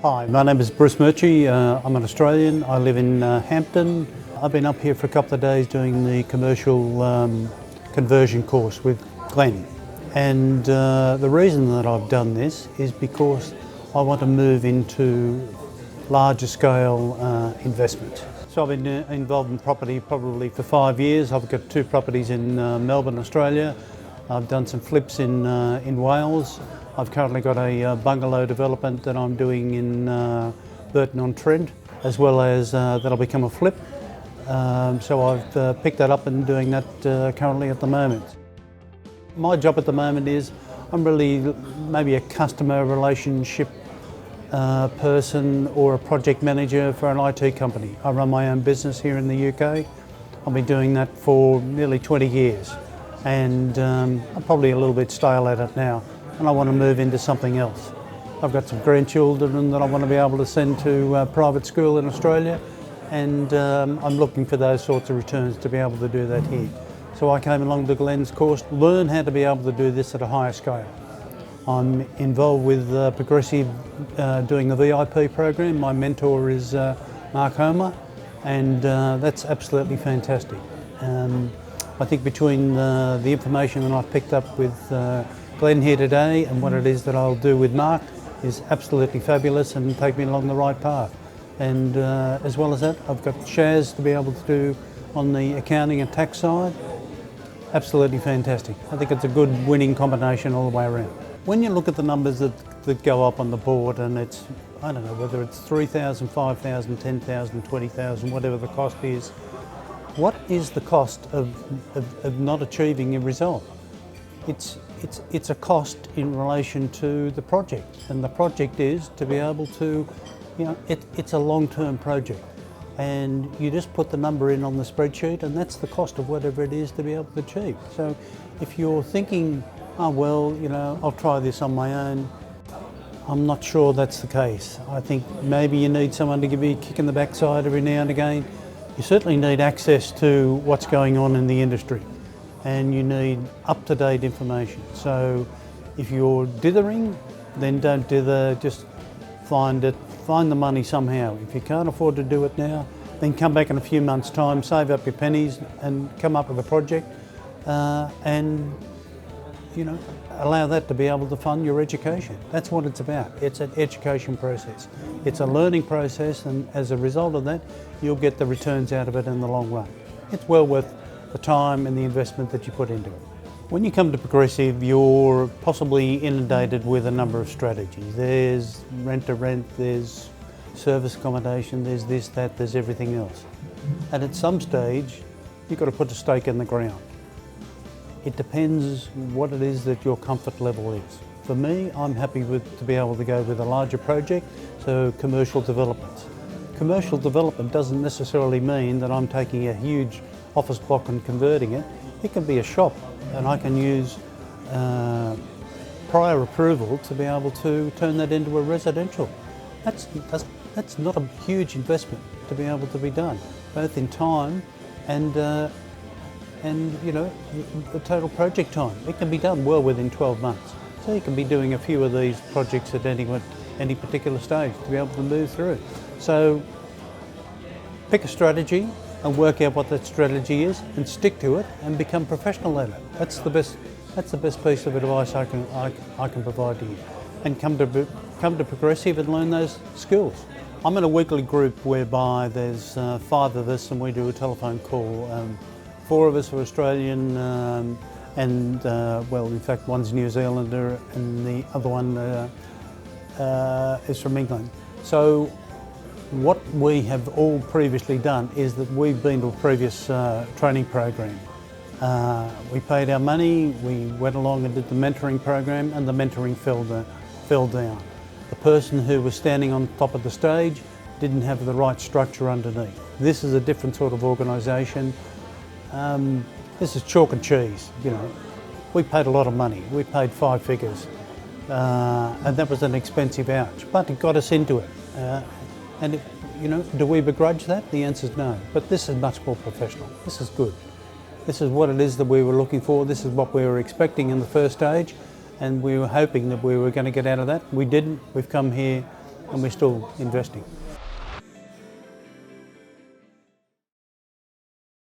Hi, my name is Bruce Murchie. I'm an Australian. I live in Hampton. I've been up here for a couple of days doing the commercial conversion course with Glenn. And the reason that I've done this is because I want to move into larger scale investment. So I've been involved in property probably for 5 years. I've got 2 properties in Melbourne, Australia. I've done some flips in Wales. I've currently got a bungalow development that I'm doing in Burton-on-Trent, as well as that'll become a flip. So I've picked that up and doing that currently at the moment. My job at the moment is I'm really maybe a customer relationship person or a project manager for an IT company. I run my own business here in the UK. I've been doing that for nearly 20 years and I'm probably a little bit stale at it now, and I want to move into something else. I've got some grandchildren that I want to be able to send to private school in Australia, and I'm looking for those sorts of returns to be able to do that here. So I came along to Glenn's course, learn how to be able to do this at a higher scale. I'm involved with Progressive doing the VIP program. My mentor is Mark Homer, and that's absolutely fantastic. I think between the information that I've picked up with Glenn here today and what it is that I'll do with Mark is absolutely fabulous and take me along the right path. And as well as that, I've got Shaz to be able to do on the accounting and tax side. Absolutely fantastic. I think it's a good winning combination all the way around. When you look at the numbers that go up on the board, and it's, I don't know, whether it's 3,000, 5,000, 10,000, 20,000, whatever the cost is, what is the cost of not achieving a result? It's a cost in relation to the project, and the project is to be able to, it's a long-term project, and you just put the number in on the spreadsheet, and that's the cost of whatever it is to be able to achieve. So if you're thinking, oh well, I'll try this on my own, I'm not sure that's the case. I think maybe you need someone to give you a kick in the backside every now and again. You certainly need access to what's going on in the industry, and you need up-to-date information. So if you're dithering, then don't dither, just find the money somehow. If you can't afford to do it now, then come back in a few months' time, save up your pennies and come up with a project and allow that to be able to fund your education. That's what it's about. It's an education process. It's a learning process, and as a result of that, you'll get the returns out of it in the long run. It's well worth the time and the investment that you put into it. When you come to Progressive, you're possibly inundated with a number of strategies. There's rent-to-rent, there's service accommodation, there's this, that, there's everything else. And at some stage, you've got to put a stake in the ground. It depends what it is that your comfort level is. For me, I'm happy to be able to go with a larger project, so commercial developments. Commercial development doesn't necessarily mean that I'm taking a huge office block and converting it. It can be a shop, and I can use prior approval to be able to turn that into a residential. That's not a huge investment to be able to be done, both in time and the total project time. It can be done well within 12 months. So you can be doing a few of these projects at any particular stage to be able to move through. So pick a strategy and work out what that strategy is and stick to it and become professional at it. That's the best piece of advice I can provide to you. And come to Progressive and learn those skills. I'm in a weekly group whereby there's 5 of us and we do a telephone call. 4 of us are Australian and in fact one's New Zealander and the other one is from England. So what we have all previously done is that we've been to a previous training program. We paid our money, we went along and did the mentoring program, and the mentoring fell down. The person who was standing on top of the stage didn't have the right structure underneath. This is a different sort of organisation. This is chalk and cheese, We paid a lot of money. We paid 5 figures. And that was an expensive ouch, but it got us into it. Do we begrudge that? The answer is no. But this is much more professional. This is good. This is what it is that we were looking for. This is what we were expecting in the first stage, and we were hoping that we were going to get out of that. We didn't. We've come here and we're still investing.